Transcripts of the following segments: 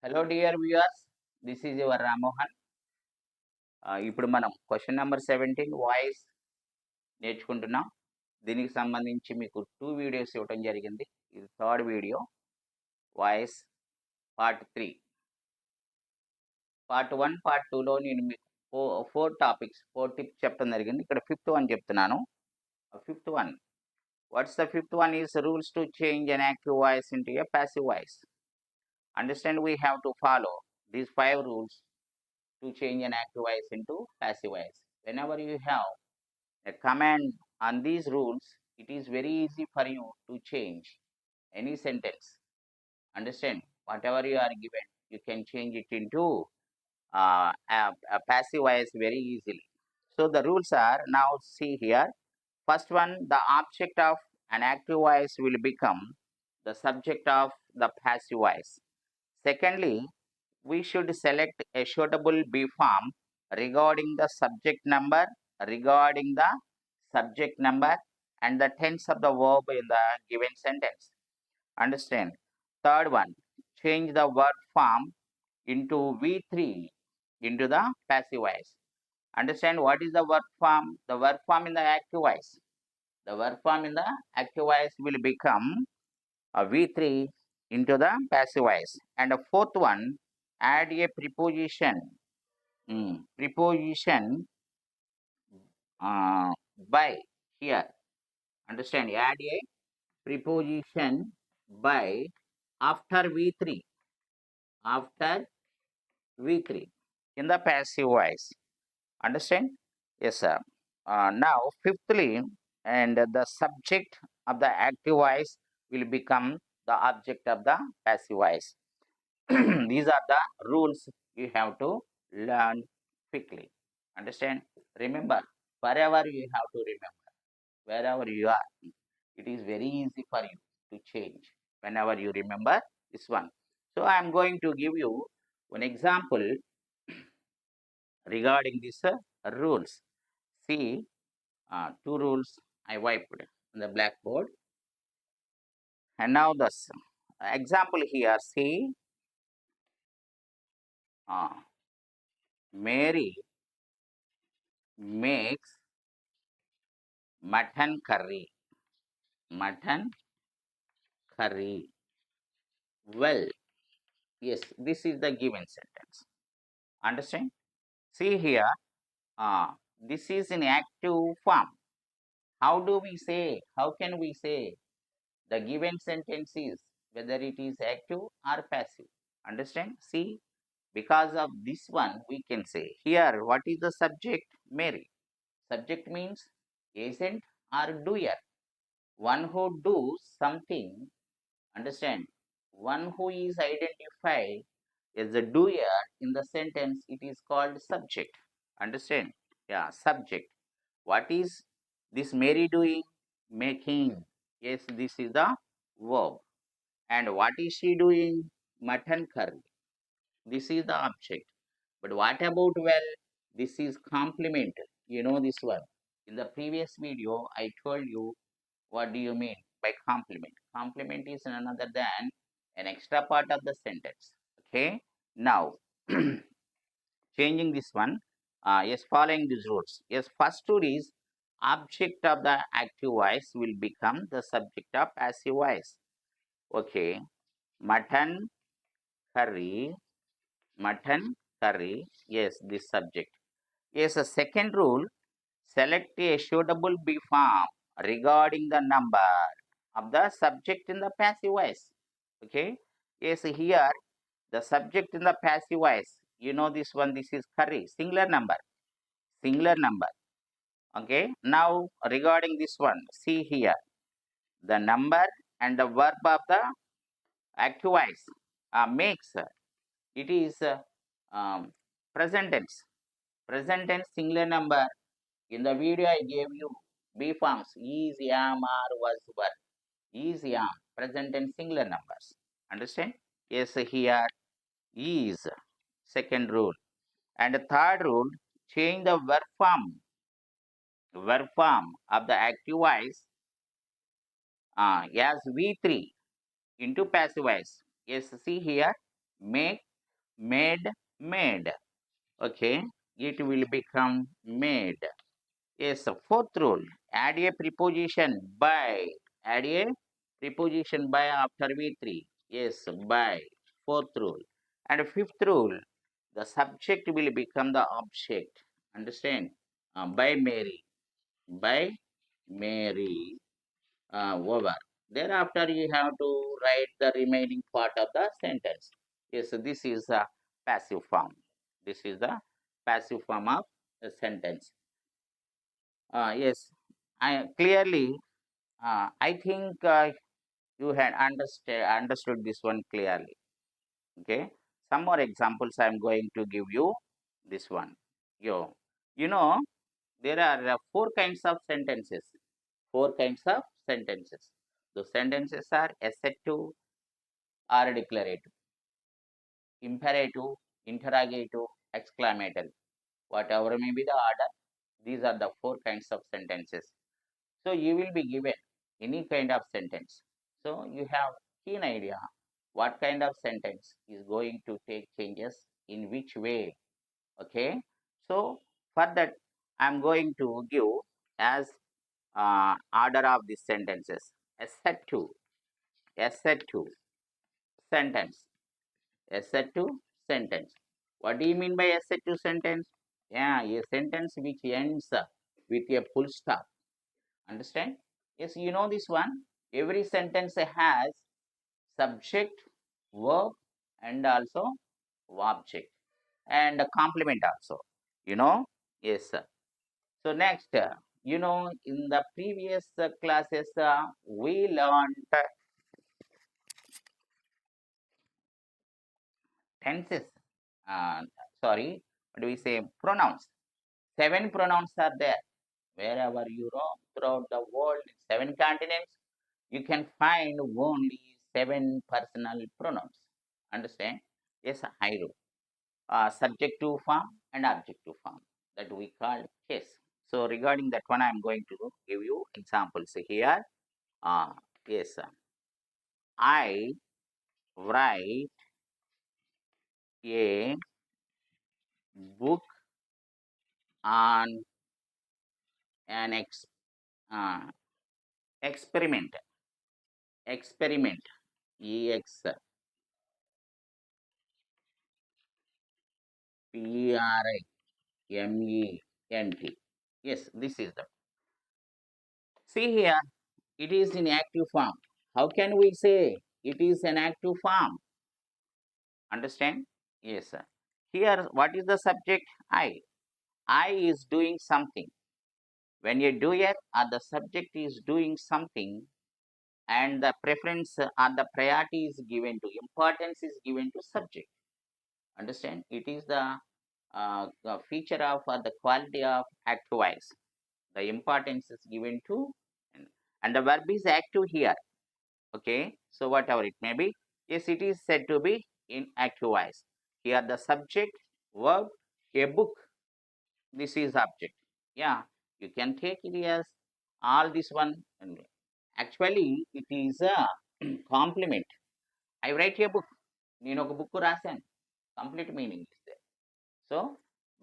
Hello dear viewers, this is your Ramohan. ఇప్పుడు మనం question number 17 voice నేర్చుకుంటున్నాం. దీనికి సంబంధించి మీకు 2 వీడియోస్ ఇవ్వడం జరిగింది. ఇది third video voice part 3. Part 1, part 2లో నేను మీకు 4 టాపిక్స్ 4 టిప్స్ చెప్పడం జరిగింది. ఇక్కడ ఫిఫ్త్ వన్ చెప్తున్నాను. Fifth one, what's the fifth one is rules to change an active voice into a passive voice. Understand, we have to follow these 5 rules to change an active voice into passive voice. Whenever you have a command on these rules, it is very easy for you to change any sentence. Understand, whatever you are given, you can change it into a passive voice very easily. So the rules are, now see here. First one, the object of an active voice will become the subject of the passive voice. Secondly, we should select a suitable B form regarding the subject number and the tense of the verb in the given sentence. Understand? Third one, change the verb form into V3 into the passive voice. Understand what is the verb form? The verb form in the active voice. The verb form in the active voice will become a V3 into the passive voice. And the fourth one, add a preposition by here. Understand, add a preposition by after V3 in the passive voice. Understand? Yes, sir. Now fifthly, and the subject of the active voice will become the object of the passive voice. These are the rules you have to learn quickly. Understand? Remember, wherever you have to remember, wherever you are, it is very easy for you to change whenever you remember this one. So I am going to give you one example regarding these rules. See, 2 rules I wiped on the blackboard. And now the example here, see, Mary makes mutton curry. Well, yes, this is the given sentence. Understand? See here, this is in active form. How can we say the given sentence is, whether it is active or passive? Understand? See, because of this one, we can say here, what is the subject? Mary. Subject means agent or doer, one who does something. Understand? One who is identified as a doer in the sentence, it is called subject. Understand? Yeah, subject. What is this Mary doing? Making. Yes, this is the verb. And what is she doing? Mutton curry. This is the object. But what about well? This is complement. You know this one. In the previous video, I told you what do you mean by complement. Complement is none other than an extra part of the sentence. Okay. Now, changing this one. Yes, following these rules. Yes, first rule is object of the active voice will become the subject of passive voice. Okay. Mutton curry. Yes, this subject. Yes, the second rule, select a suitable B form regarding the number of the subject in the passive voice. Okay. Yes, here the subject in the passive voice, you know this one, this is curry, singular number. Okay. Now regarding this one, see here, the number and the verb of the active voice makes it is present tense. Present tense singular number. In the video I gave you B forms, is, am, are, was, were. Is, am, present tense singular numbers. Understand? Yes, here is second rule. And the third rule, change the verb form of the active voice as V3 into passive voice. Yes, see here, make made, made. Okay, it will become made. Yes, fourth rule, add a preposition by. Add a preposition by after V3. Yes, by. Fourth rule. And fifth rule, the subject will become the object. Understand? By Mary. By Mary. Over. Thereafter, you have to write the remaining part of the sentence. Yes, this is the passive form. This is the passive form of a sentence. Yes, I clearly. I think you had understood this one clearly. Okay. Some more examples I am going to give you. This one. You know, there are four kinds of sentences. Four kinds of sentences. Those sentences are assertive or declarative, imperative, interrogative, exclamative. Whatever may be the order, these are the four kinds of sentences. So you will be given any kind of sentence. So you have keen idea what kind of sentence is going to take changes in which way. Okay. So for that, I'm going to give as order of these sentences. Assertive, assertive sentence, assertive sentence. What do you mean by assertive sentence? Yeah, a sentence which ends with a full stop. Understand? Yes, you know this one. Every sentence has subject, verb, and also object, and a complement also. You know? Yes, sir. So next, in the previous classes, we learned tenses. Uh, sorry, what do we say? Pronouns. Seven pronouns are there. Wherever you roam throughout the world, in seven continents, you can find only seven personal pronouns. Understand? Yes, I do. Subjective form and objective form that we call case. So regarding that one, I am going to give you examples here. Uh, yes, I write a book on an uh, experiment. Experiment. E X P R I M E N T. Yes, this is the. See here, it is in active form. How can we say it is an active form? Understand? Yes, sir. Here, what is the subject? I. I is doing something. When you do it, or the subject is doing something, and the preference or the priority is given to, importance is given to subject. Understand? It is the feature of or the quality of active voice. The importance is given to, and the verb is active here. Okay, so whatever it may be, yes, it is said to be in active voice. Here the subject, verb, a book, this is object. Yeah, you can take it as all this one. Actually, it is a complement. I write a book. నేను ఒక book రాశాను. Complete meaning is there. So,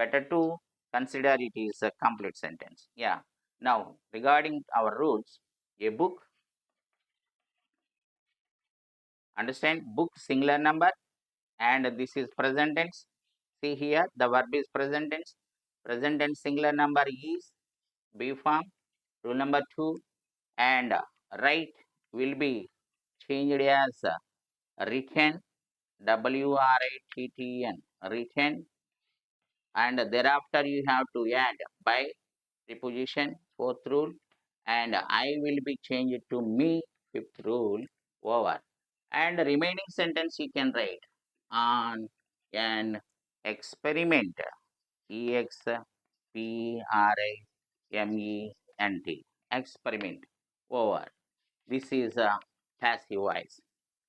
better to consider it is a complete sentence. Yeah. Now, regarding our rules, a book, understand book singular number, and this is present tense. See here, the verb is present tense. Present tense singular number is B form. Rule number 2, and write will be changed as written, WRITTEN, written, and thereafter you have to add by preposition, fourth rule, and I will be changed to me, fifth rule, over. And the remaining sentence you can write on an experiment, EXPRIMENT, experiment, over. This is a passive voice.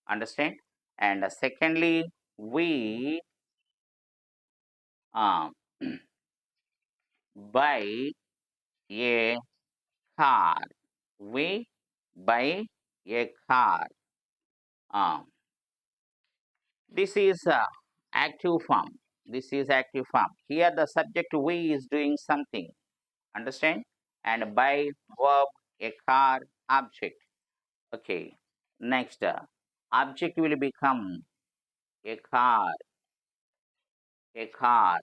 Understand? And secondly, we um, buy a car. We buy a car. Um, this is active form. This is active form. Here the subject we is doing something. Understand? And by verb, a car, object. Okay. Next, object will become a car, a car.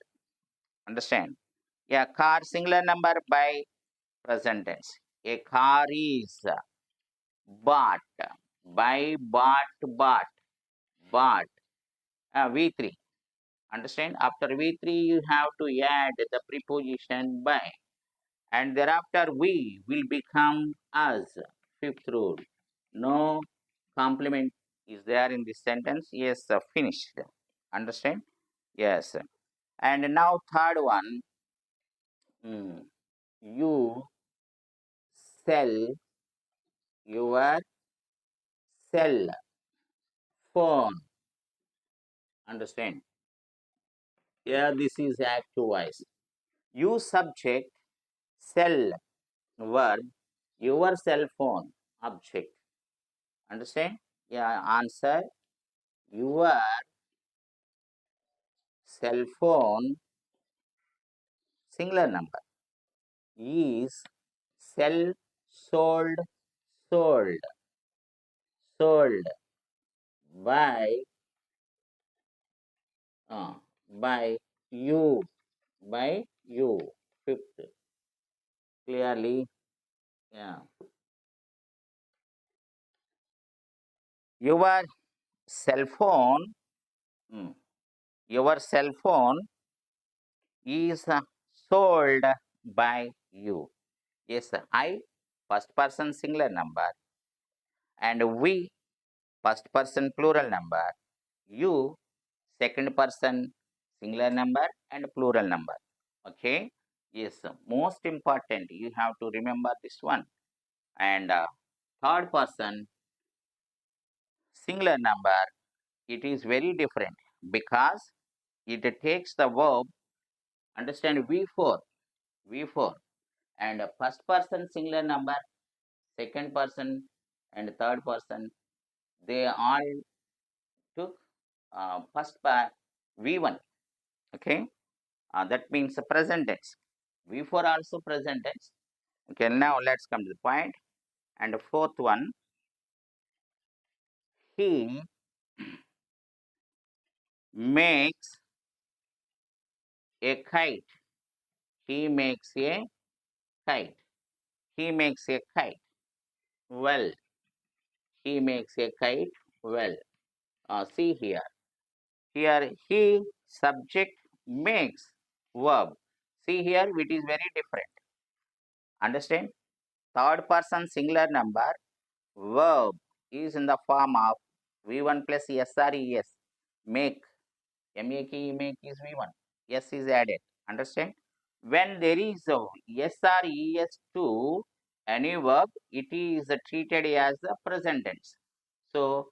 Understand? A car singular number by present tense. A car is bought by bought. V3. Understand? After V3, you have to add the preposition by, and thereafter we will become us. Fifth rule. No complement is there in this sentence. Yes, finished. Understand? Yes. And now third one. You sell your cell phone. Understand? Yeah, this is active voice. You subject, cell verb, your cell phone object. Understand? Yeah, answer. Your cell phone singular number is sell sold sold sold by uh, by you by you. Fifth, clearly. Yeah, your cell phone mm, your cell phone is sold by you. Yes, I first person singular number, and we first person plural number, you second person singular number and plural number. Okay. Yes, most important you have to remember this one. And third person singular number, it is very different because it takes the verb. Understand? V4 and first person singular number, second person and third person, they all took first part V1. Okay, that means the present tense. V4 also present tense. Okay, now let's come to the point. And the fourth one, he makes a kite. He makes a kite. He makes a kite. Well, he makes a kite. Well, see here. Here, he subject makes verb. See here, it is very different. Understand? Third person singular number verb is in the form of V1 plus SRES. Make. M-A-K-E make is V1. S is added. Understand? When there is a SRES to any verb, it is treated as the present tense. So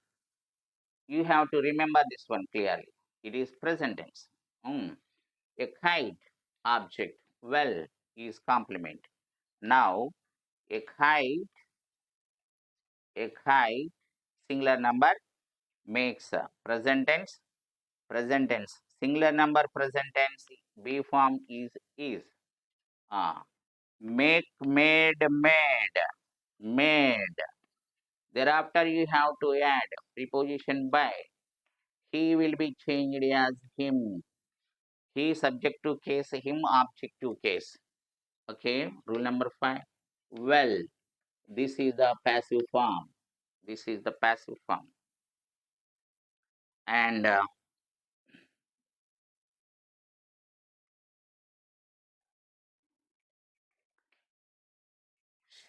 you have to remember this one clearly. It is present tense. A kite object well is complement. Now a kite singular number makes present tense singular number present tense B form is make made. Thereafter you have to add preposition by. He will be changed as him. He subject to case, him object to case. Okay, rule number 5. Well, this is the passive form. This is the passive form. And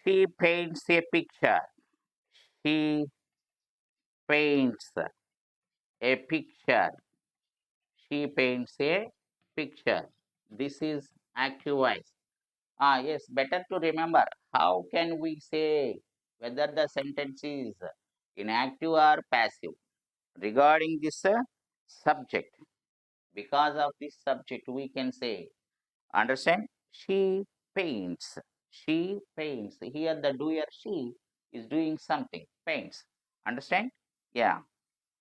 she paints a picture. She paints a picture. She paints a picture. This is active voice. Yes, better to remember. How can we say whether the sentence is in active or passive? Regarding this subject, because of this subject, we can say, understand? She paints. She paints. Here, the doer she is doing something. Paints. Understand? Yeah.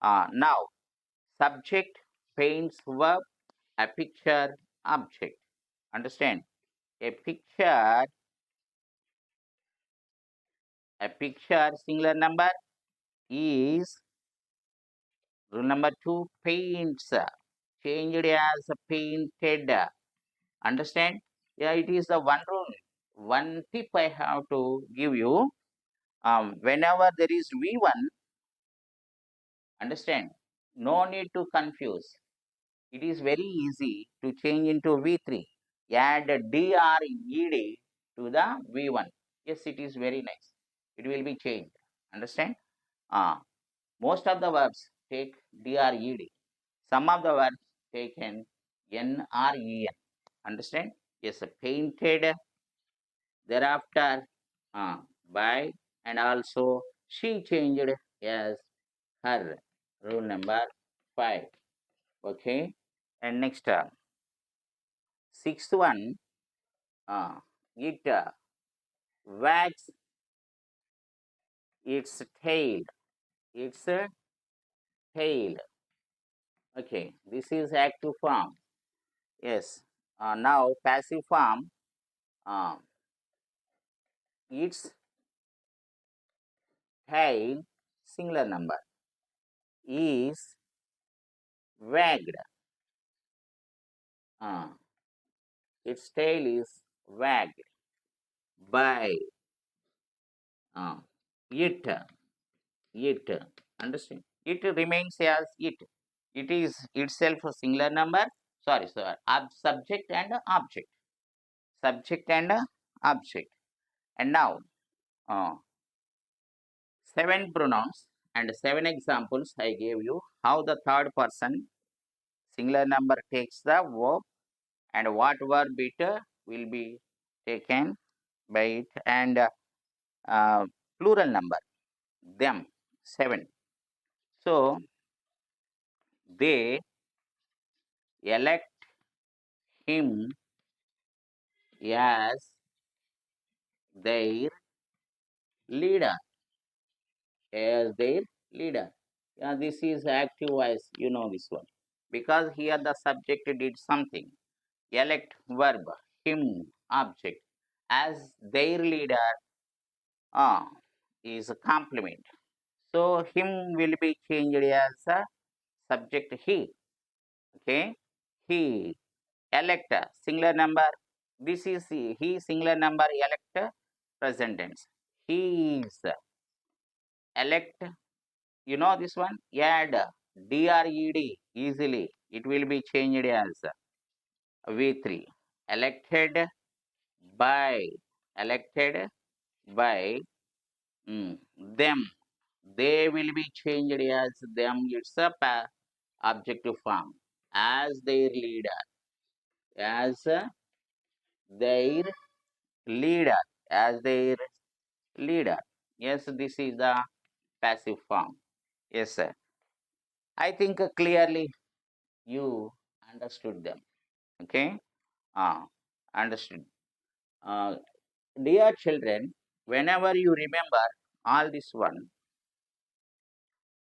Now, subject paints verb, a picture object. Understand? A picture singular number is rule number 2, paints, changed as painted. Understand? Yeah, it is the one rule. One tip I have to give you. Whenever there is V1, understand? No need to confuse. It is very easy to change into V3. Add DRED to the V1. Yes, it is very nice. It will be changed. Understand? Most of the verbs take DRED. Some of the verbs taken NREN. Understand? Yes, painted. Thereafter, by, and also she changed as her. Rule number 5. Okay. And next, sixth one, it wags its tail. Its tail. Okay. This is active form. Yes. Now passive form. Its tail, singular number, is wagged. Its tail is wagged by it. Understand? It remains as it. It is itself a singular number. Sorry. Subject and object. Subject and object. And now, 7 pronouns and 7 examples I gave you. How the third person singular number takes the verb and what verb it will be taken by it, and plural number, them, 7. So they elect him as their leader. As their leader. Yeah, this is active voice, you know this one. Because here the subject did something. Elect verb, him object. As their leader is a complement. So him will be changed as a subject he. Okay. He. Elect singular number. This is he singular number, elect present tense. He is elect. You know this one? Add DRED easily. It will be changed as V3. Elected by. Elected by them. They will be changed as them. It's a objective form. As their leader. As their leader. As their leader. Yes, this is the passive form. Yes, sir. I think clearly you understood them. Okay. Understood. Dear children, whenever you remember all this one,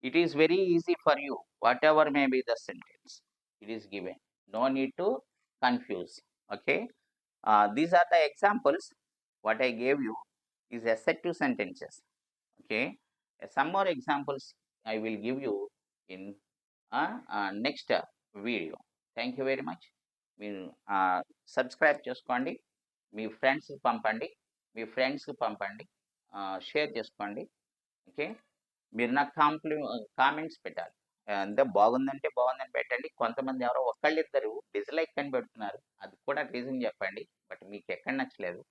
it is very easy for you, whatever may be the sentence, it is given. No need to confuse. Okay. These are the examples. What I gave you is assertive sentences. Okay. Some more examples I will give you in next video. Thank you very much. మీరు subscribe చేసుకోండి, మీ ఫ్రెండ్స్కి పంపండి, share చేసుకోండి. Okay. మీరు నాకు comments పెట్టాలి. అంటే బాగుందంటే బాగుందని పెట్టండి. కొంతమంది ఎవరో ఒకళ్ళిద్దరు డిస్లైక్ అని పెడుతున్నారు. అది కూడా రీజన్ చెప్పండి. బట్ మీకు ఎక్కడ నచ్చలేదు.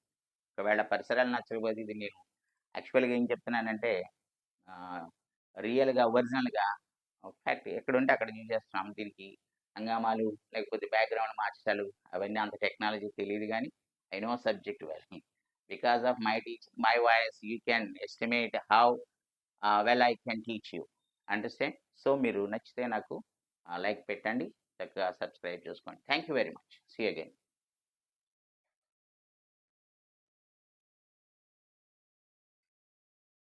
ఒకవేళ పరిసరాలు నచ్చకపోతే ఇది నేను యాక్చువల్గా ఏం చెప్తున్నానంటే రియల్గా ఒరిజినల్గా ఫ్యాక్ట్ ఎక్కడుంటే అక్కడ చూసేస్తున్నాం. దీనికి హంగామాలు లేకపోతే బ్యాక్గ్రౌండ్ మార్చాలు అవన్నీ అంత టెక్నాలజీ తెలియదు, కానీ I know subject well. Because of my voice you can estimate how well I can teach you. Understand? So మీరు నచ్చితే నాకు లైక్ పెట్టండి, చక్కగా సబ్స్క్రైబ్ చేసుకోండి. Thank you very much. See again.